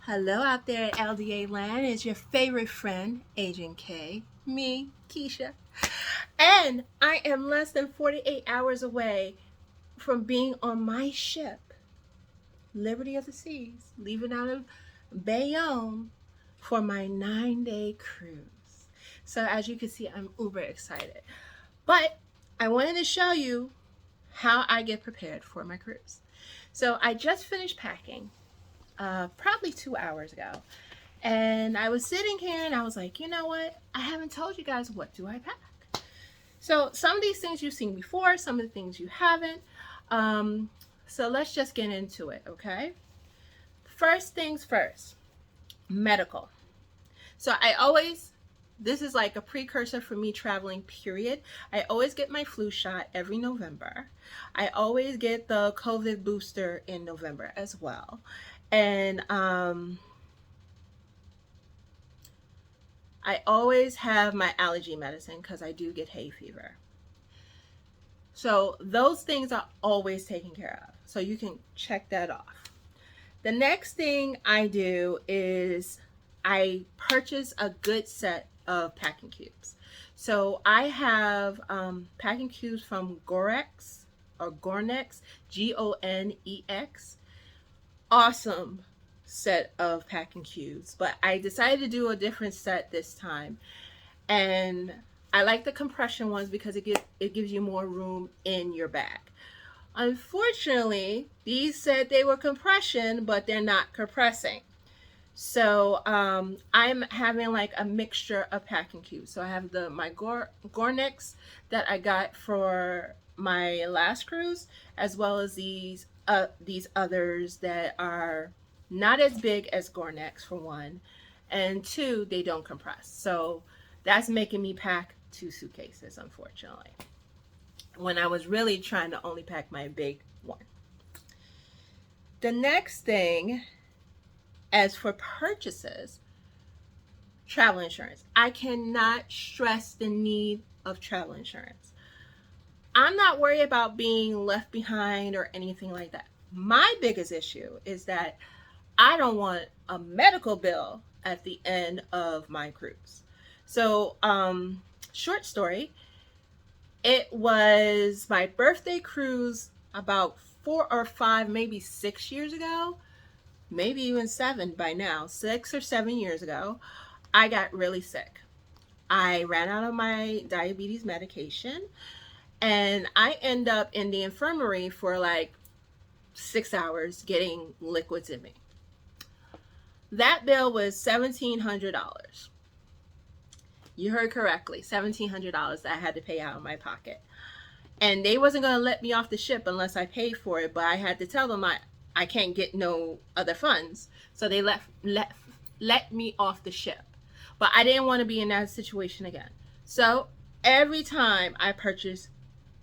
Hello out there at LDA Land. It's your favorite friend, Agent K, me, Keisha. And I am less than 48 hours away from being on my ship, Liberty of the Seas, leaving out of Bayonne for my 9-day cruise. So, as you can see, I'm uber excited. But I wanted to show you how I get prepared for my cruise. So, I just finished packing probably 2 hours ago. And I was sitting here and I was like, you know what? I haven't told you guys what do I pack. So some of these things you've seen before, some of the things you haven't. Um, so let's just get into it, okay? First things first, medical. So this is like a precursor for me traveling, period. I always get my flu shot every November. I always get the COVID booster in November as well. And I always have my allergy medicine because I do get hay fever. So those things are always taken care of. So you can check that off. The next thing I do is I purchase a good set of packing cubes. So I have packing cubes from Gorex or Gornex, Gonex. Awesome set of packing cubes, but I decided to do a different set this time. And I like the compression ones because it gives you more room in your bag. Unfortunately, these said they were compression, but they're not compressing. So I'm having like a mixture of packing cubes. So I have my Gornex that I got for my last cruise, as well as these others that are not as big as Gornex for one, and two, they don't compress. So that's making me pack 2 suitcases, unfortunately, when I was really trying to only pack my big one. The next thing, as for purchases, travel insurance. I cannot stress the need of travel insurance. I'm not worried about being left behind or anything like that. My biggest issue is that I don't want a medical bill at the end of my cruise. So, short story, it was my birthday cruise about 4 or 5, maybe 6 years ago, maybe even 7 by now, 6 or 7 years ago. I got really sick. I ran out of my diabetes medication and I end up in the infirmary for like 6 hours getting liquids in me. That bill was $1,700. You heard correctly, $1,700 that I had to pay out of my pocket. And they wasn't going to let me off the ship unless I paid for it, but I had to tell them I can't get no other funds. So they let me off the ship. But I didn't want to be in that situation again. So every time I purchase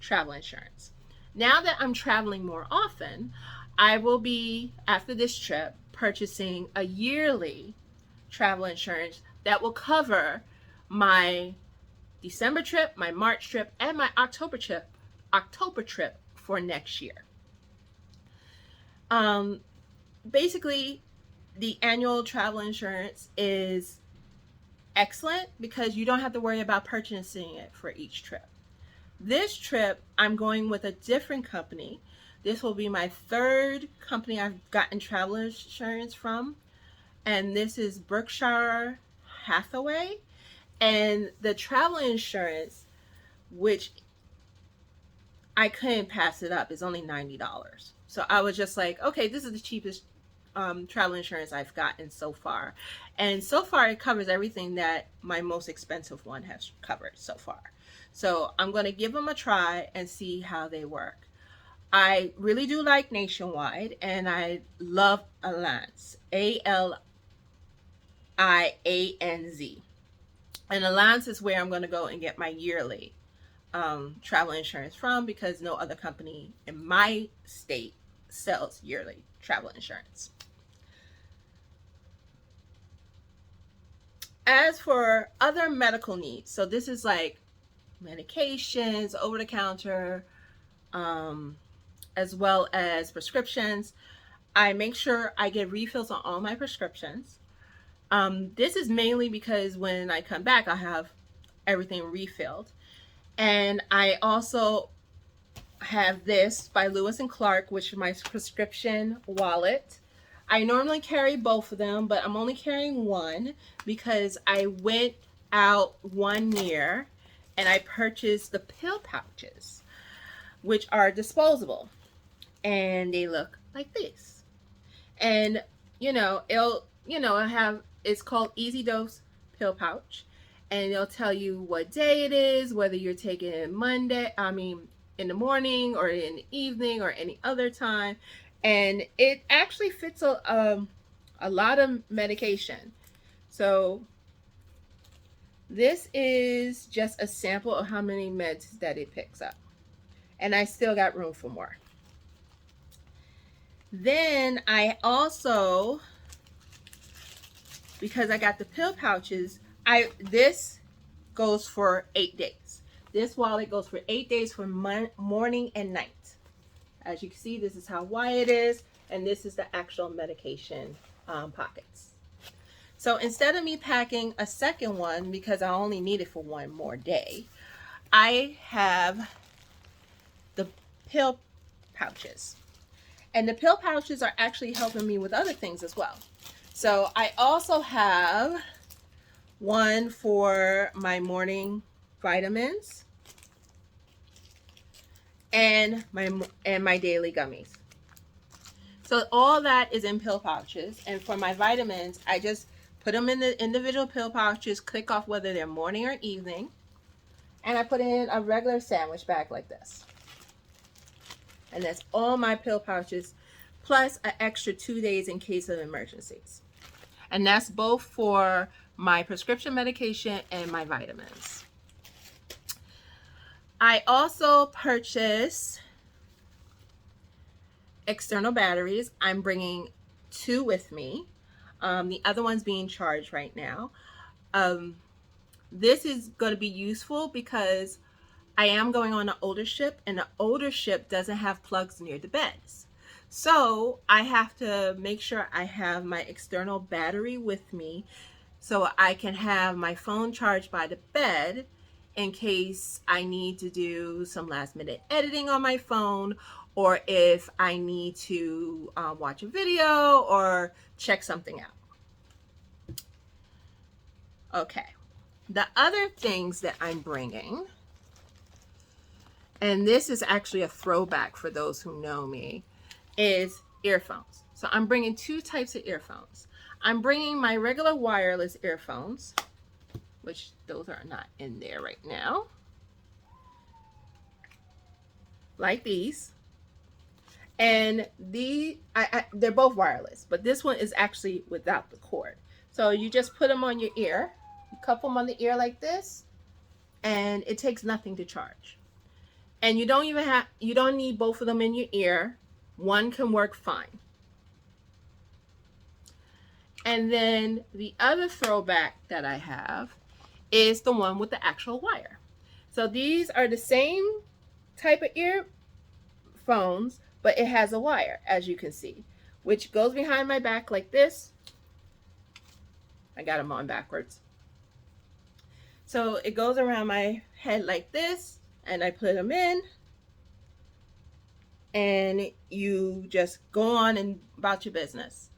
travel insurance. Now that I'm traveling more often, I will be, after this trip, purchasing a yearly travel insurance that will cover my December trip, my March trip, and my October trip for next year. Basically, the annual travel insurance is excellent because you don't have to worry about purchasing it for each trip. This trip, I'm going with a different company. This will be my third company I've gotten travel insurance from, and this is Berkshire Hathaway. And the travel insurance, which I couldn't pass it up, is only $90. So I was just like, okay, this is the cheapest travel insurance I've gotten so far. And so far, it covers everything that my most expensive one has covered so far. So I'm going to give them a try and see how they work. I really do like Nationwide, and I love Allianz, Alianz. And Allianz is where I'm going to go and get my yearly travel insurance from because no other company in my state sells yearly travel insurance. As for other medical needs, so this is like medications, over the counter, as well as prescriptions. I make sure I get refills on all my prescriptions. This is mainly because when I come back, I have everything refilled. And I also have this by Lewis and Clark, which is my prescription wallet. I normally carry both of them, but I'm only carrying one because I went out one year and I purchased the pill pouches, which are disposable, and they look like this. And I have, it's called Easy Dose Pill Pouch, and it'll tell you what day it is, whether you're taking it in the morning or in the evening or any other time. And it actually fits a lot of medication. So this is just a sample of how many meds that it picks up. And I still got room for more. Then I also, because I got the pill pouches, this goes for 8 days. This wallet goes for 8 days for morning and night. As you can see, this is how wide it is, and this is the actual medication pockets. So instead of me packing a second one, because I only need it for one more day, I have the pill pouches. And the pill pouches are actually helping me with other things as well. So I also have one for my morning vitamins and my daily gummies. So all that is in pill pouches. And for my vitamins, I just put them in the individual pill pouches, click off whether they're morning or evening, and I put it in a regular sandwich bag like this. And that's all my pill pouches, plus an extra 2 days in case of emergencies. And that's both for my prescription medication and my vitamins. I also purchased external batteries. I'm bringing 2 with me. The other one's being charged right now. This is going to be useful because I am going on an older ship, and the older ship doesn't have plugs near the beds. So I have to make sure I have my external battery with me so I can have my phone charged by the bed in case I need to do some last minute editing on my phone, or if I need to watch a video or check something out. Okay, the other things that I'm bringing, and this is actually a throwback for those who know me, is earphones. So I'm bringing 2 types of earphones. I'm bringing my regular wireless earphones, which those are not in there right now, like these. And they're both wireless, but this one is actually without the cord. So you just put them on your ear, you cup them on the ear like this, and it takes nothing to charge. And you don't need both of them in your ear. One can work fine. And then the other throwback that I have is the one with the actual wire. So these are the same type of earphones, but it has a wire, as you can see, which goes behind my back like this. I got them on backwards. So it goes around my head like this, and I put them in, and you just go on and about your business.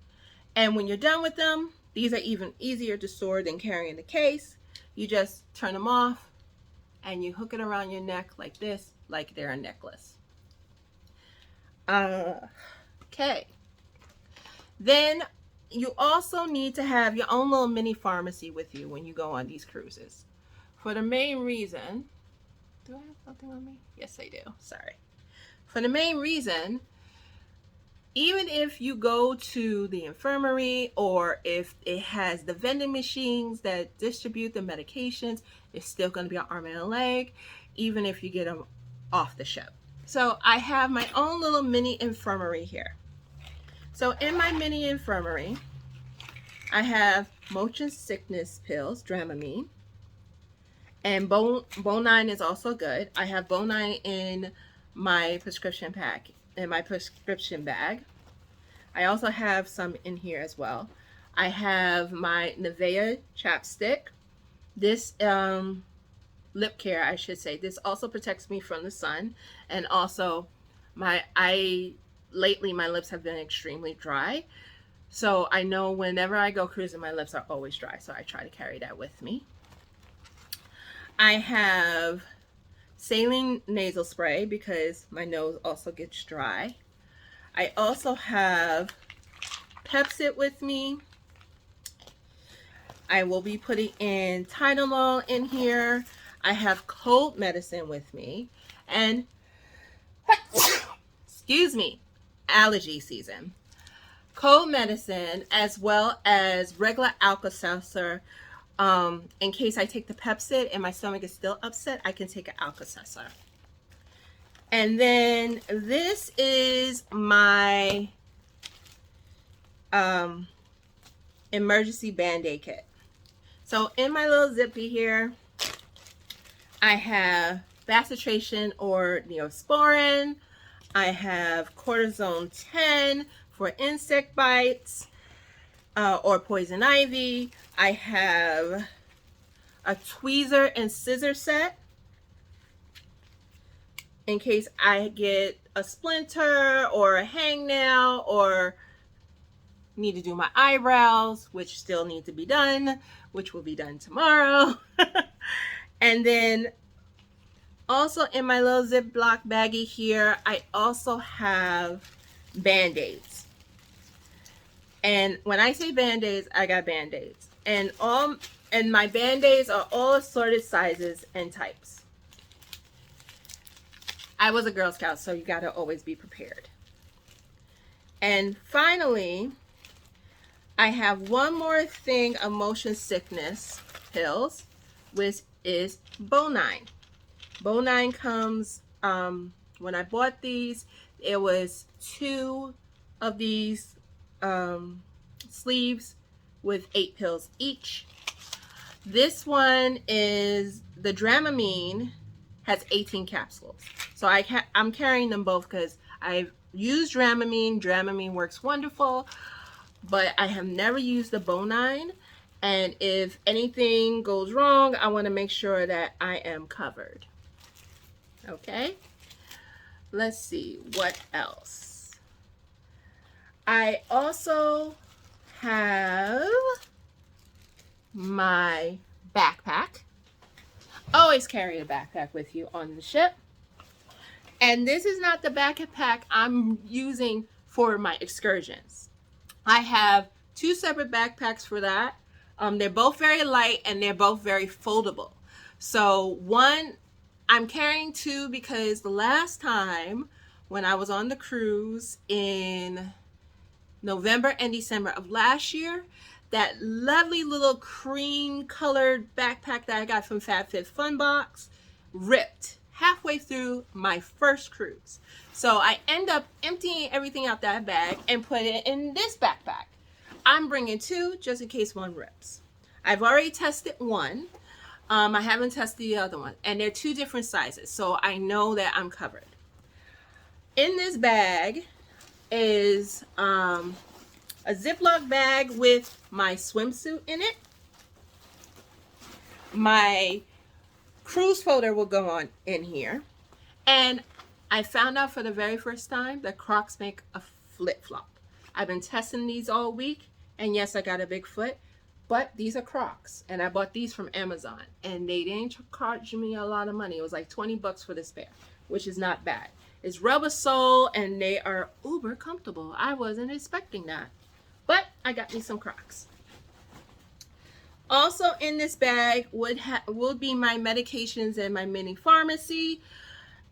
And when you're done with them, these are even easier to store than carrying the case. You just turn them off and you hook it around your neck like this, like they're a necklace. Okay. Then you also need to have your own little mini pharmacy with you when you go on these cruises. For the main reason, do I have something on me? Yes, I do. Sorry. For the main reason, even if you go to the infirmary or if it has the vending machines that distribute the medications, it's still going to be an arm and a leg, even if you get them off the ship. So I have my own little mini infirmary here. So in my mini infirmary, I have motion sickness pills, Dramamine, and Bonine is also good. I have Bonine in my prescription bag. I also have some in here as well. I have my Nivea chapstick. This lip care, I should say. This also protects me from the sun, and also I lately my lips have been extremely dry. So I know whenever I go cruising, my lips are always dry. So I try to carry that with me. I have saline nasal spray because my nose also gets dry. I also have Pepcid with me. I will be putting in Tylenol in here. I have cold medicine with me. And, excuse me, allergy season. Cold medicine as well as regular Alka-Seltzer. In case I take the Pepcid and my stomach is still upset, I can take an Alka-Seltzer. And then this is my emergency Band-Aid kit. So in my little zippy here, I have bacitracin or Neosporin. I have cortisone 10 for insect bites or poison ivy. I have a tweezer and scissor set in case I get a splinter or a hangnail or need to do my eyebrows, which still need to be done, which will be done tomorrow. And then also in my little Ziploc baggie here, I also have Band-Aids. And when I say Band-Aids, I got Band-Aids. And my Band-Aids are all assorted sizes and types. I was a Girl Scout, so you gotta always be prepared. And finally, I have one more thing of motion sickness pills, which is Bonine. Bonine comes, when I bought these, it was 2 of these sleeves with 8 pills each. This one is the Dramamine, has 18 capsules. So I'm carrying them both because I've used Dramamine. Dramamine works wonderful, but I have never used the Bonine. And if anything goes wrong, I want to make sure that I am covered. Okay, let's see what else. I also have my backpack. Always carry a backpack with you on the ship. And this is not the backpack I'm using for my excursions. I have 2 separate backpacks for that. They're both very light and they're both very foldable. So one, I'm carrying 2 because the last time when I was on the cruise in November and December of last year, that lovely little cream colored backpack that I got from FabFitFun Box ripped halfway through my first cruise. So I end up emptying everything out that bag and put it in this backpack. I'm bringing 2 just in case one rips. I've already tested one. I haven't tested the other one, and they're 2 different sizes, so I know that I'm covered. In this bag is a Ziploc bag with my swimsuit in it. My cruise folder will go on in here. And I found out for the very first time that Crocs make a flip-flop. I've been testing these all week, and yes, I got a big foot, but these are Crocs, and I bought these from Amazon, and they didn't charge me a lot of money. It was like 20 bucks for this pair, which is not bad. It's rubber sole, and they are uber comfortable. I wasn't expecting that, but I got me some Crocs. Also in this bag would be my medications and my mini pharmacy.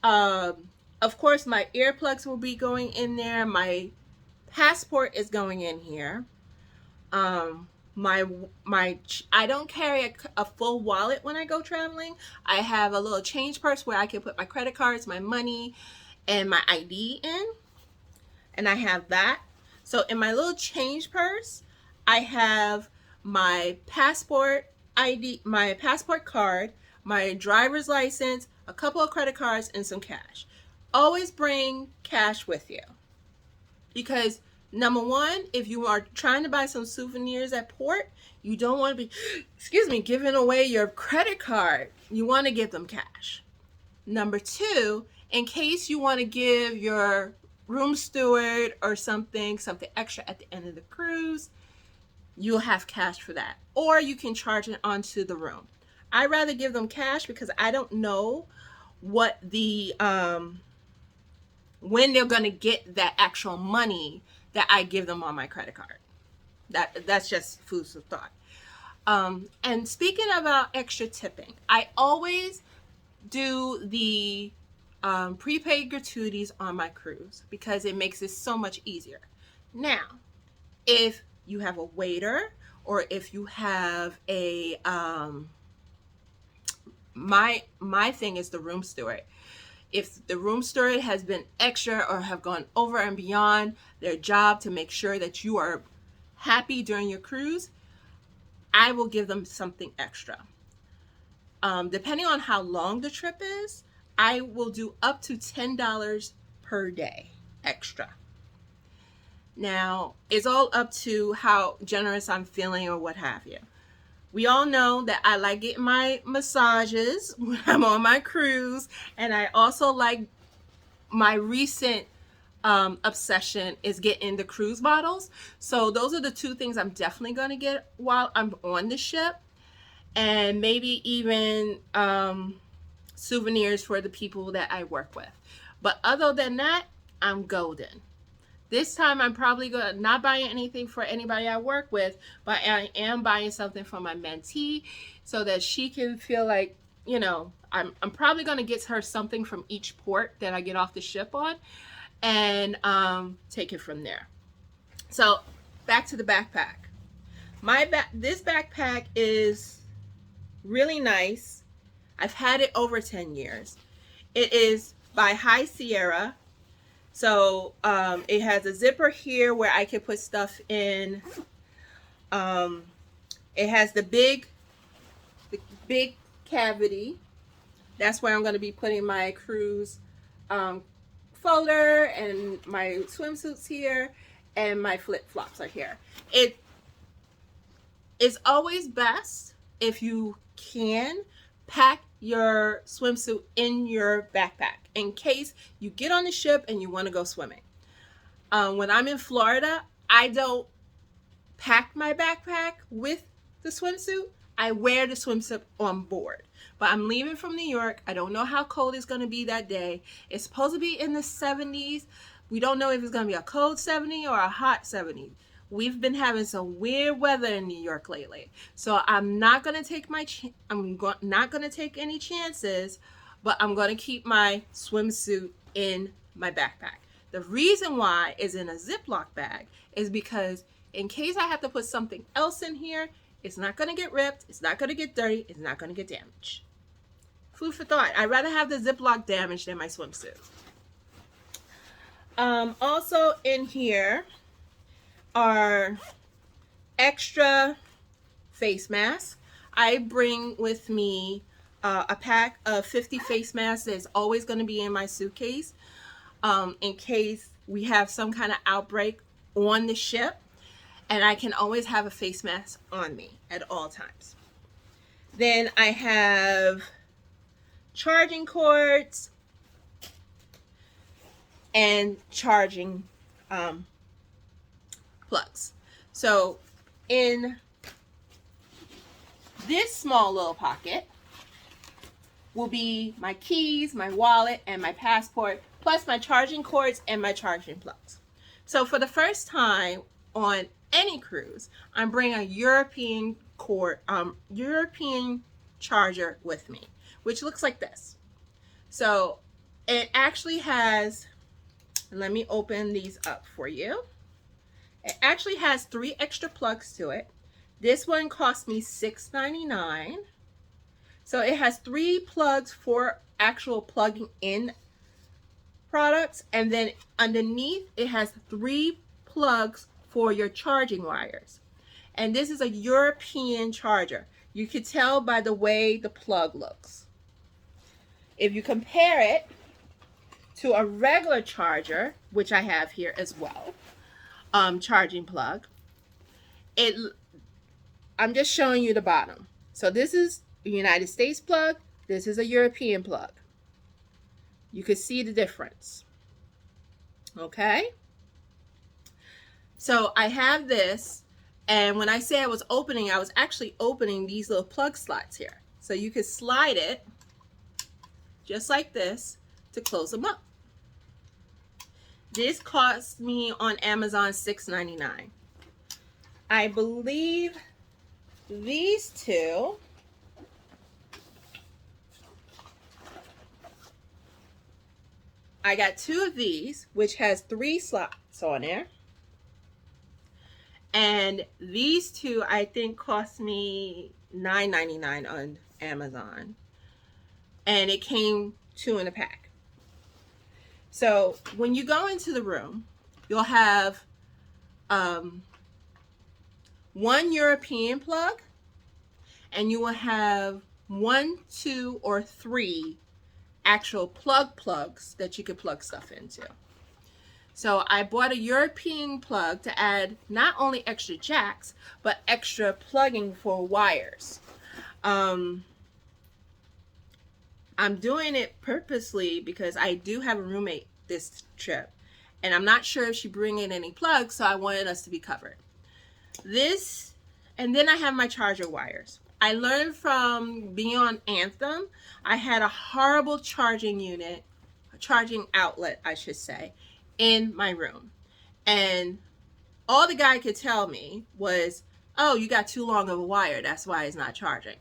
Of course, my earplugs will be going in there. My passport is going in here. I don't carry a full wallet when I go traveling. I have a little change purse where I can put my credit cards, my money, and my ID in. And I have that. So in my little change purse, I have my passport ID, my passport card, my driver's license, a couple of credit cards, and some cash. Always bring cash with you because Number one, if you are trying to buy some souvenirs at port, you don't want to be, excuse me, giving away your credit card. You want to give them cash. Number two, in case you want to give your room steward or something extra at the end of the cruise, you'll have cash for that. Or you can charge it onto the room. I rather give them cash because I don't know what the when they're going to get that actual money that I give them on my credit card. That's just food for thought. And speaking about extra tipping, I always do the prepaid gratuities on my cruise because it makes it so much easier. Now, if you have a waiter or if you have a my thing is the room steward. If the room steward has been extra or have gone over and beyond their job to make sure that you are happy during your cruise, I will give them something extra. Depending on how long the trip is, I will do up to $10 per day extra. Now, it's all up to how generous I'm feeling or what have you. We all know that I like getting my massages when I'm on my cruise, and I also like my recent obsession is getting the cruise bottles. So those are the two things I'm definitely going to get while I'm on the ship, and maybe even souvenirs for the people that I work with. But other than that, I'm golden. This time I'm probably going to not buy anything for anybody I work with, but I am buying something for my mentee so that she can feel like, you know, I'm probably going to get her something from each port that I get off the ship on, and take it from there. So back to the backpack. This backpack is really nice. I've had it over 10 years. It is by High Sierra. So it has a zipper here where I can put stuff in. It has the big cavity. That's where I'm going to be putting my cruise folder, and my swimsuits here, and my flip-flops are here. It is always best if you can pack your swimsuit in your backpack in case you get on the ship and you want to go swimming. When I'm in Florida, I don't pack my backpack with the swimsuit. I wear the swimsuit on board. But I'm leaving from New York. I don't know how cold it's going to be that day. It's supposed to be in the 70s. We don't know if it's going to be a cold 70 or a hot 70. We've been having some weird weather in New York lately. So I'm not going to take not going to take any chances, but I'm going to keep my swimsuit in my backpack. The reason why is in a Ziploc bag is because in case I have to put something else in here, it's not going to get ripped, it's not going to get dirty, it's not going to get damaged. Food for thought. I'd rather have the Ziploc damaged than my swimsuit. Also in here are extra face masks. I bring with me a pack of 50 face masks that's always going to be in my suitcase in case we have some kind of outbreak on the ship, and I can always have a face mask on me at all times. Then I have charging cords and charging plugs. So in this small little pocket will be my keys, my wallet, and my passport, plus my charging cords and my charging plugs. So for the first time on any cruise, I'm bringing a European charger with me, which looks like this. So it actually has, let me open these up for you. It actually has 3 extra plugs to it. This one cost me $6.99. So it has 3 plugs for actual plugging in products, and then underneath it has 3 plugs for your charging wires. And this is a European charger. You can tell by the way the plug looks. If you compare it to a regular charger, which I have here as well, charging plug. I'm just showing you the bottom. So this is a United States plug. This is a European plug. You can see the difference. Okay. So I have this, and when I say I was opening, I was actually opening these little plug slots here. So you can slide it just like this to close them up. This cost me on Amazon $6.99. I believe these two I got two of these, which has 3 slots on there. And these two I think cost me $9.99 on Amazon. And it came 2 in a pack. So when you go into the room, you'll have one European plug, and you will have 1, 2, or 3 actual plugs that you could plug stuff into. So I bought a European plug to add not only extra jacks, but extra plugging for wires. I'm doing it purposely because I do have a roommate this trip, and I'm not sure if she bring in any plugs, so I wanted us to be covered. This, and then I have my charger wires. I learned from being on Anthem, I had a horrible charging unit, a charging outlet, I should say, in my room. And all the guy could tell me was, oh, you got too long of a wire. That's why it's not charging.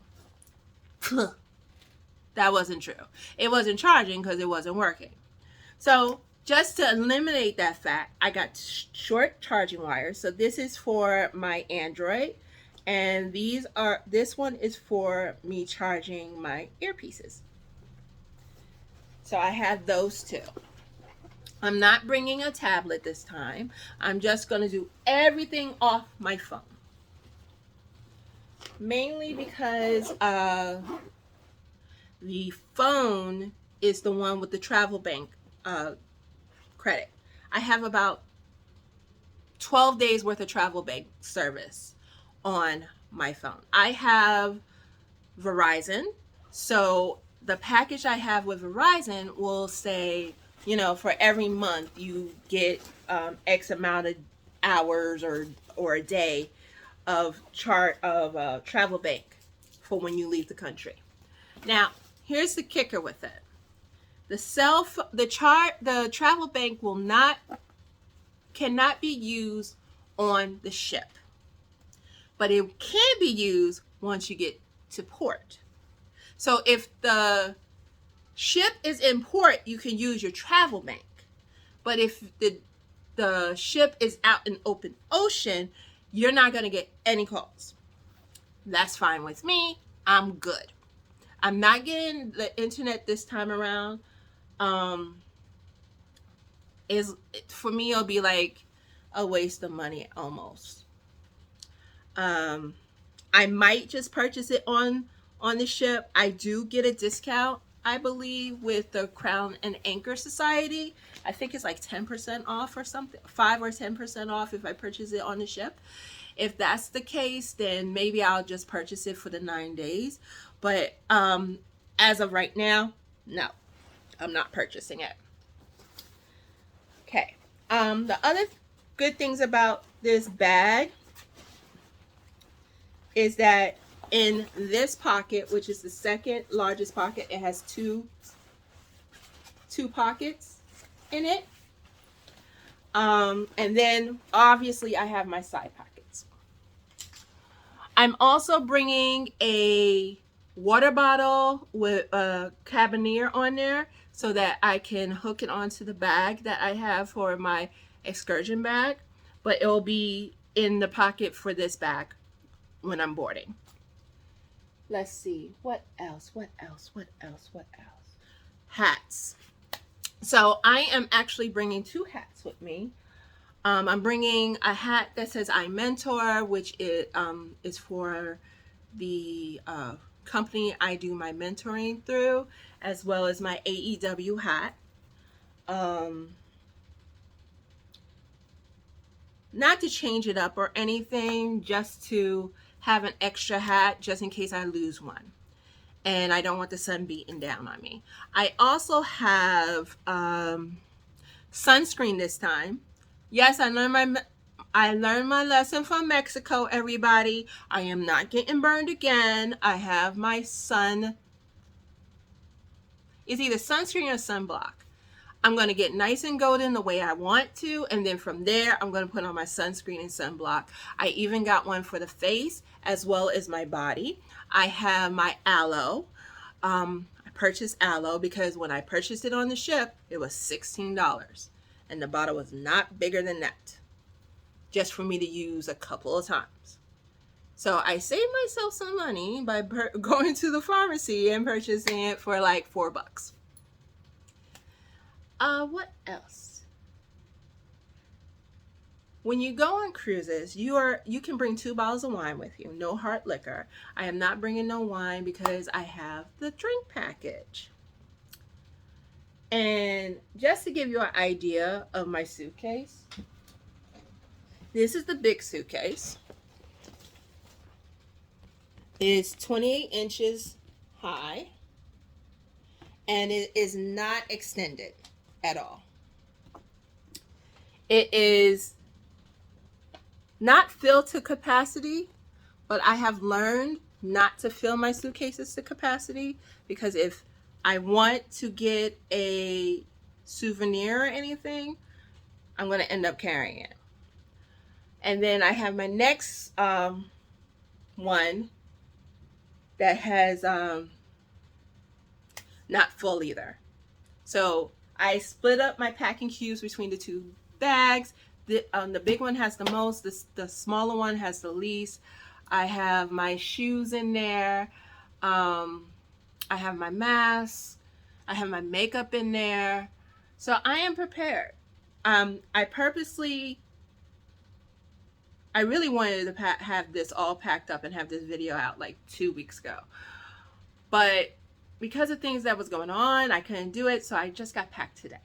That wasn't true. It wasn't charging because it wasn't working. So just to eliminate that fact, I got short charging wires. So this is for my Android, and this one is for me charging my earpieces. So I have those two. I'm not bringing a tablet this time. I'm just going to do everything off my phone. Mainly because the phone is the one with the travel bank credit. I have about 12 days worth of travel bank service on my phone. I have Verizon, so the package I have with Verizon will say, you know, for every month you get X amount of hours or a day of travel bank for when you leave the country. Now, here's the kicker with it. The travel bank cannot be used on the ship, but it can be used once you get to port. So if the ship is in port, you can use your travel bank. But if the ship is out in open ocean, you're not going to get any calls. That's fine with me. I'm good. I'm not getting the internet this time around. For me, it'll be like a waste of money almost. I might just purchase it on the ship. I do get a discount, I believe, with the Crown and Anchor Society. I think it's like 10% off or something, 5 or 10% off if I purchase it on the ship. If that's the case, then maybe I'll just purchase it for the 9 days. But as of right now, no, I'm not purchasing it. Okay. The other good things about this bag is that in this pocket, which is the second largest pocket, it has two pockets in it. And then obviously I have my side pockets. I'm also bringing a water bottle with a carabiner on there so that I can hook it onto the bag that I have for my excursion bag, but it will be in the pocket for this bag when I'm boarding. Let's see, what else? Hats. So I am actually bringing 2 hats with me. I'm bringing a hat that says I Mentor, which is for the company I do my mentoring through, as well as my AEW hat. not to change it up or anything, just to have an extra hat just in case I lose one. And I don't want the sun beating down on me. I also have sunscreen this time. Yes, I learned my lesson from Mexico, everybody. I am not getting burned again. I have my sun. It's either sunscreen or sunblock. I'm going to get nice and golden the way I want to, and then from there I'm going to put on my sunscreen and sunblock. I even got one for the face as well as my body. I have my aloe. I purchased aloe because when I purchased it on the ship, it was $16, and the bottle was not bigger than that, just for me to use a couple of times. So I saved myself some money by going to the pharmacy and purchasing it for like $4. What else? When you go on cruises, you can bring 2 bottles of wine with you, no hard liquor. I am not bringing no wine because I have the drink package. And just to give you an idea of my suitcase, this is the big suitcase. It's 28 inches high, and it is not extended at all. It is not filled to capacity, but I have learned not to fill my suitcases to capacity, because if I want to get a souvenir or anything, I'm going to end up carrying it. And then I have my next one that has not full either. So I split up my packing cubes between the 2 bags. The big one has the most, the smaller one has the least. I have my shoes in there. I have my mask. I have my makeup in there. So I am prepared. I really wanted to have this all packed up and have this video out like 2 weeks ago. But because of things that was going on, I couldn't do it, so I just got packed today.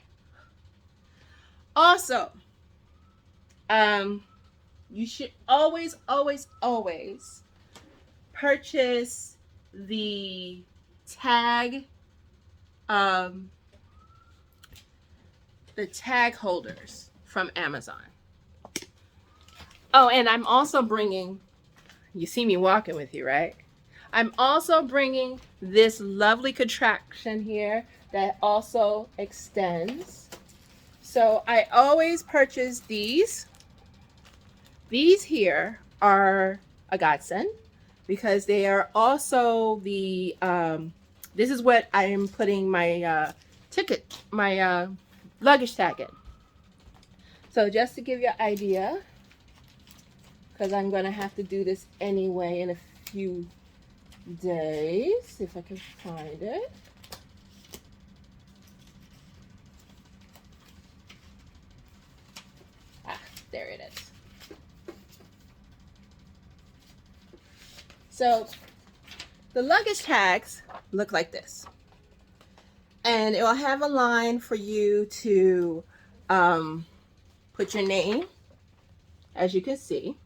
Also, you should always, always, always purchase the tag holders from Amazon. Oh, and I'm also bringing, you see me walking with you, right? I'm also bringing this lovely contraption here that also extends. So I always purchase these. These here are a godsend because they are also the, this is what I am putting my my luggage tag in. So just to give you an idea, because I'm going to have to do this anyway in a few days, if I can find it. There it is. So the luggage tags look like this, and it will have a line for you to put your name, as you can see.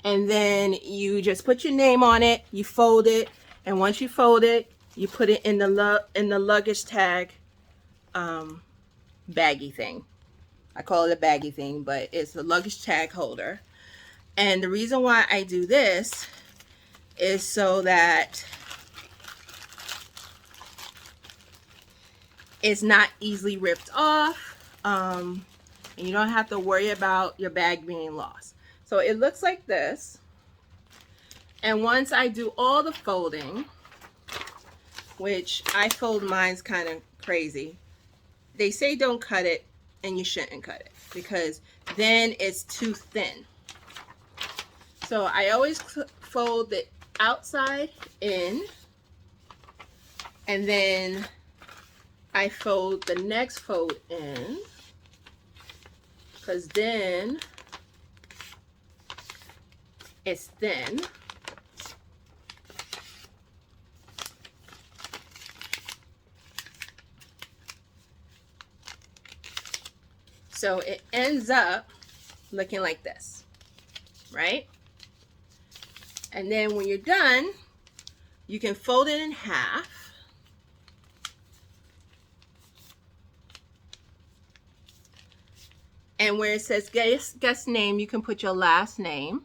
And then you just put your name on it, you fold it, and once you fold it, you put it in the luggage tag baggy thing. I call it a baggy thing, but it's the luggage tag holder. And the reason why I do this is so that it's not easily ripped off, and you don't have to worry about your bag being lost. So it looks like this, and once I do all the folding, which I fold mine's kind of crazy, they say don't cut it, and you shouldn't cut it because then it's too thin. So I always fold the outside in, and then I fold the next fold in, because then it's thin. So it ends up looking like this, right? And then when you're done, you can fold it in half. And where it says guest name, you can put your last name.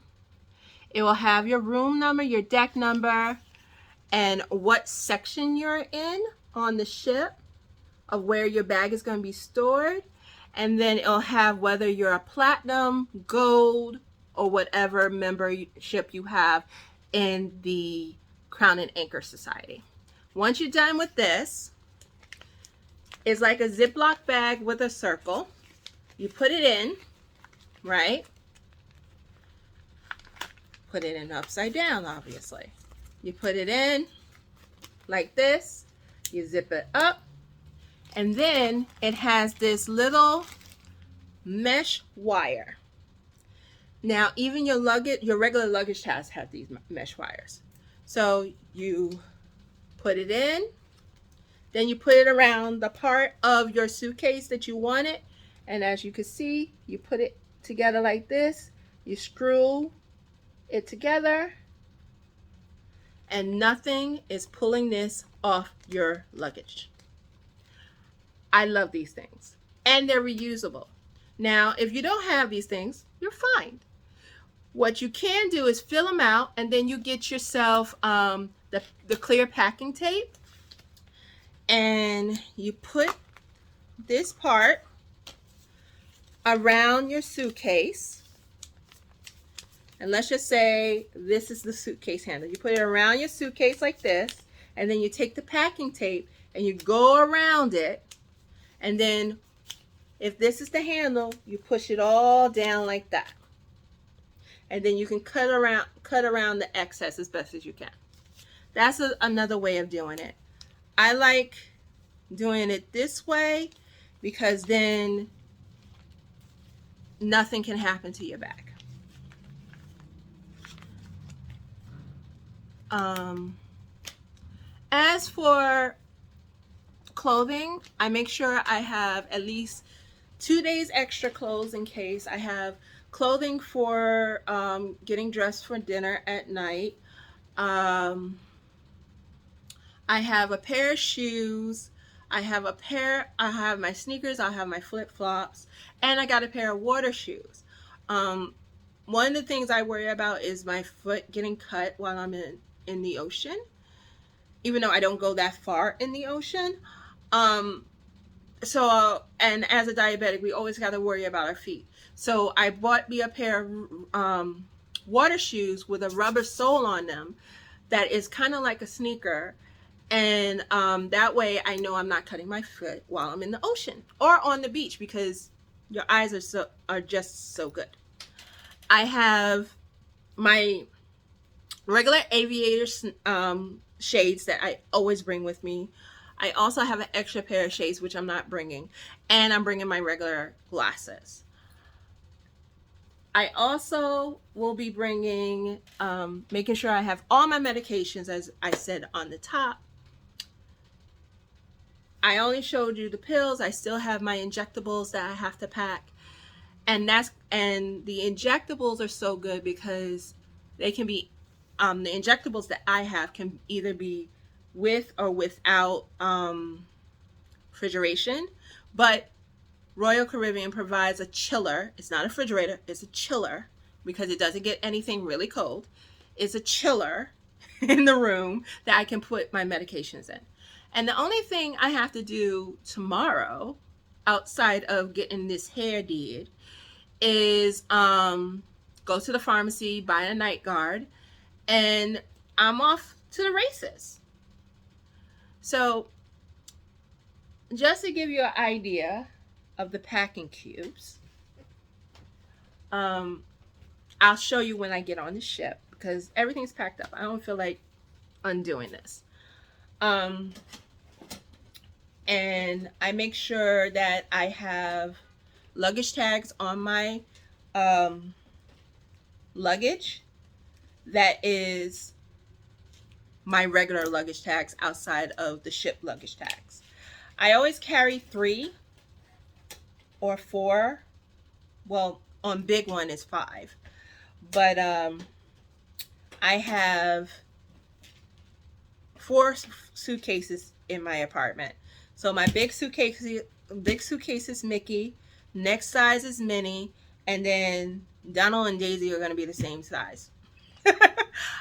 It will have your room number, your deck number, and what section you're in on the ship of where your bag is going to be stored. And then it'll have whether you're a platinum, gold, or whatever membership you have in the Crown and Anchor Society. Once you're done with this, it's like a Ziploc bag with a circle. You put it in, right? Put it in upside down, obviously. You put it in like this. You zip it up. And then it has this little mesh wire. Now, even your luggage, your regular luggage tags have these mesh wires. So you put it in, then you put it around the part of your suitcase that you want it. And as you can see, you put it together like this. You screw it together, and nothing is pulling this off your luggage. I love these things, and they're reusable. Now, if you don't have these things, you're fine. What you can do is fill them out, and then you get yourself the clear packing tape, and you put this part around your suitcase. And let's just say this is the suitcase handle. You put it around your suitcase like this, and then you take the packing tape and you go around it. And then if this is the handle, you push it all down like that. And then you can cut around the excess as best as you can. That's another way of doing it. I like doing it this way because then nothing can happen to your bag. As for clothing, I make sure I have at least 2 days extra clothes in case. I have clothing for getting dressed for dinner at night. I have a pair of shoes. I have my sneakers, I have my flip-flops, and I got a pair of water shoes. One of the things I worry about is my foot getting cut while I'm in the ocean, even though I don't go that far in the ocean. And as a diabetic, we always got to worry about our feet. So I bought me a pair of water shoes with a rubber sole on them that is kind of like a sneaker. And that way I know I'm not cutting my foot while I'm in the ocean or on the beach, because your eyes are just so good. I have my regular aviator shades that I always bring with me. I also have an extra pair of shades, which I'm not bringing, and I'm bringing my regular glasses. I also will be bringing, making sure I have all my medications, as I said on the top. I only showed you the pills. I still have my injectables that I have to pack. And the injectables are so good because they can be, the injectables that I have can either be with or without refrigeration. But Royal Caribbean provides a chiller. It's not a refrigerator, it's a chiller, because it doesn't get anything really cold. It's a chiller in the room that I can put my medications in. And the only thing I have to do tomorrow, outside of getting this hair did, is go to the pharmacy, buy a night guard, and I'm off to the races. So just to give you an idea of the packing cubes, I'll show you when I get on the ship, because everything's packed up. I don't feel like undoing this. And I make sure that I have luggage tags on my luggage. That is my regular luggage tags outside of the ship luggage tags. I always carry 3 or 4. Well, On big one is 5. But I have 4 suitcases in my apartment. So my big suitcase is Mickey, next size is Minnie, and then Donald and Daisy are going to be the same size.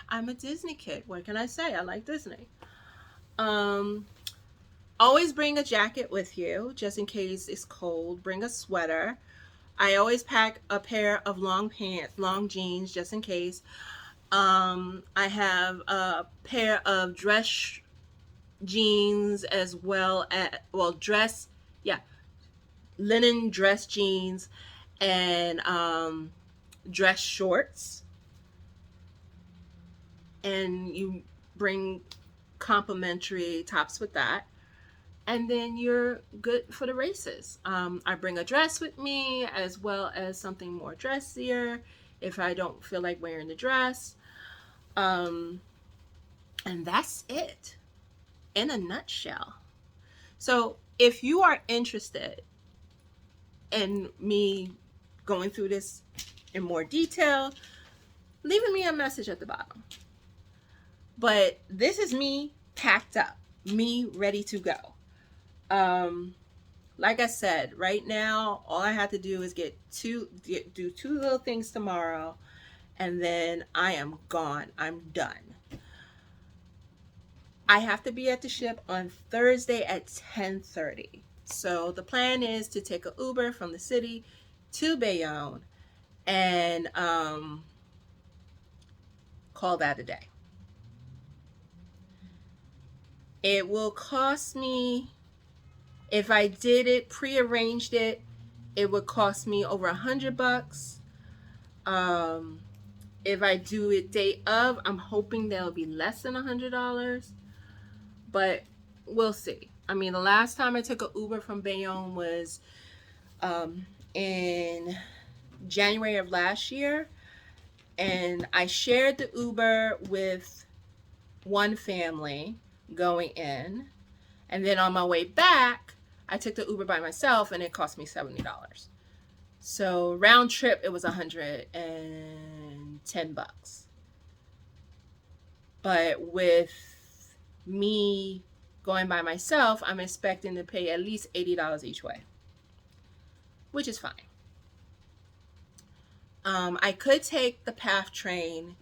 I'm a Disney kid. What can I say? I like Disney. Um, Always bring a jacket with you just in case it's cold. Bring a sweater. I always pack a pair of long pants, long jeans, just in case. I have a pair of dress jeans as well as, well, dress, yeah, linen dress jeans and dress shorts. And you bring complimentary tops with that. And then you're good for the races. I bring a dress with me as well as something more dressier if I don't feel like wearing the dress. And that's it in a nutshell. So if you are interested in me going through this in more detail, leaving me a message at the bottom. But this is me packed up, me ready to go. Like I said, right now, all I have to do is do 2 little things tomorrow, and then I am gone. I'm done. I have to be at the ship on Thursday at 10:30. So the plan is to take an Uber from the city to Bayonne and call that a day. It will cost me, if I did it, prearranged it, it would cost me over $100. If I do it day of, I'm hoping that'll be less than $100, but we'll see. I mean, the last time I took an Uber from Bayonne was in January of last year, and I shared the Uber with one family going in, and then on my way back, I took the Uber by myself, and it cost me $70. So round trip, it was $110. But with me going by myself, I'm expecting to pay at least $80 each way, which is fine. I could take the PATH train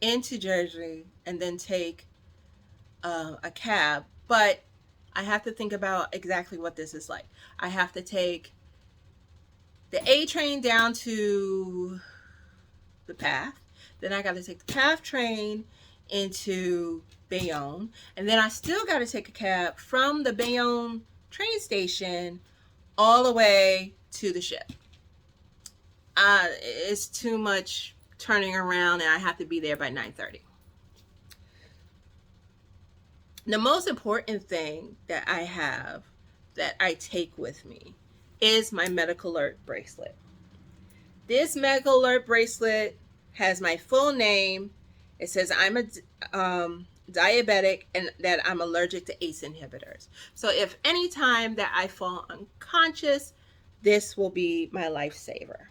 into Jersey and then take a cab, but I have to think about exactly what this is like. I have to take the A train down to the PATH, then I got to take the PATH train into Bayonne, and then I still got to take a cab from the Bayonne train station all the way to the ship. It's too much turning around, and I have to be there by 9:30. The most important thing that I have that I take with me is my medical alert bracelet. This medical alert bracelet has my full name. It says I'm a diabetic and that I'm allergic to ACE inhibitors. So if any time that I fall unconscious, this will be my lifesaver.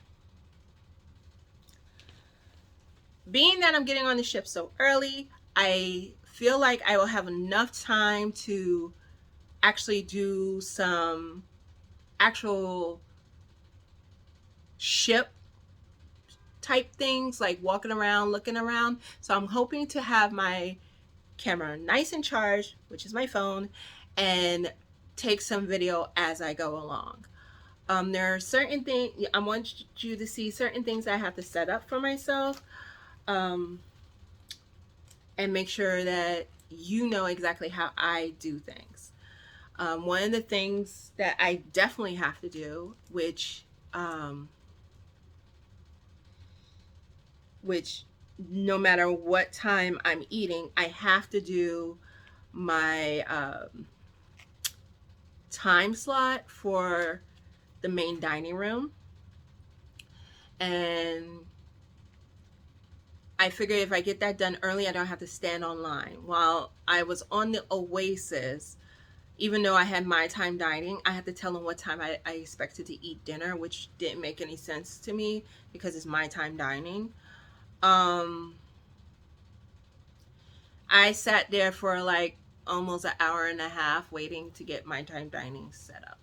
Being that I'm getting on the ship so early, I feel like I will have enough time to actually do some actual ship type things, like walking around, looking around. So I'm hoping to have my camera nice and charged, which is my phone, and take some video as I go along. There are certain things, I want you to see certain things I have to set up for myself, and make sure that you know exactly how I do things. One of the things that I definitely have to do, which no matter what time I'm eating, I have to do my time slot for the main dining room. And I figure if I get that done early, I don't have to stand online. While I was on the Oasis, even though I had my time dining, I had to tell them what time I expected to eat dinner, which didn't make any sense to me because it's my time dining. Um, I sat there for like almost an hour and a half waiting to get my time dining set up.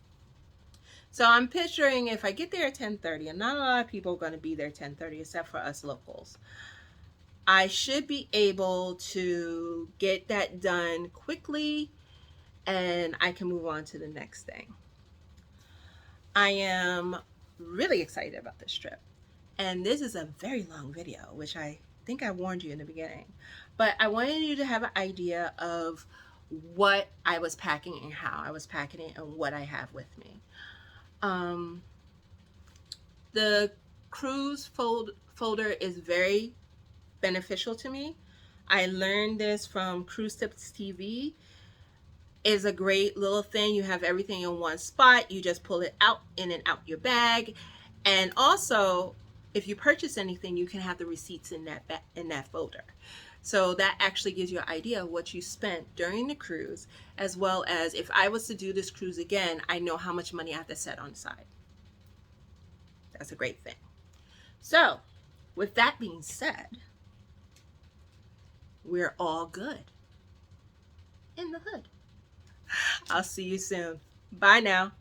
So I'm picturing if I get there at 10:30, and not a lot of people are going to be there 10:30 except for us locals. I should be able to get that done quickly and I can move on to the next thing. I am really excited about this trip. And this is a very long video, which I think I warned you in the beginning. But I wanted you to have an idea of what I was packing and how I was packing it and what I have with me. Um, the cruise folder is very beneficial to me. I learned this from Cruise Tips TV. Is a great little thing. You have everything in one spot. You just pull it out in and out your bag. And also, if you purchase anything, you can have the receipts in that folder. So that actually gives you an idea of what you spent during the cruise, as well as if I was to do this cruise again, I know how much money I have to set on the side. That's a great thing. So, with that being said, we're all good in the hood. I'll see you soon. Bye now.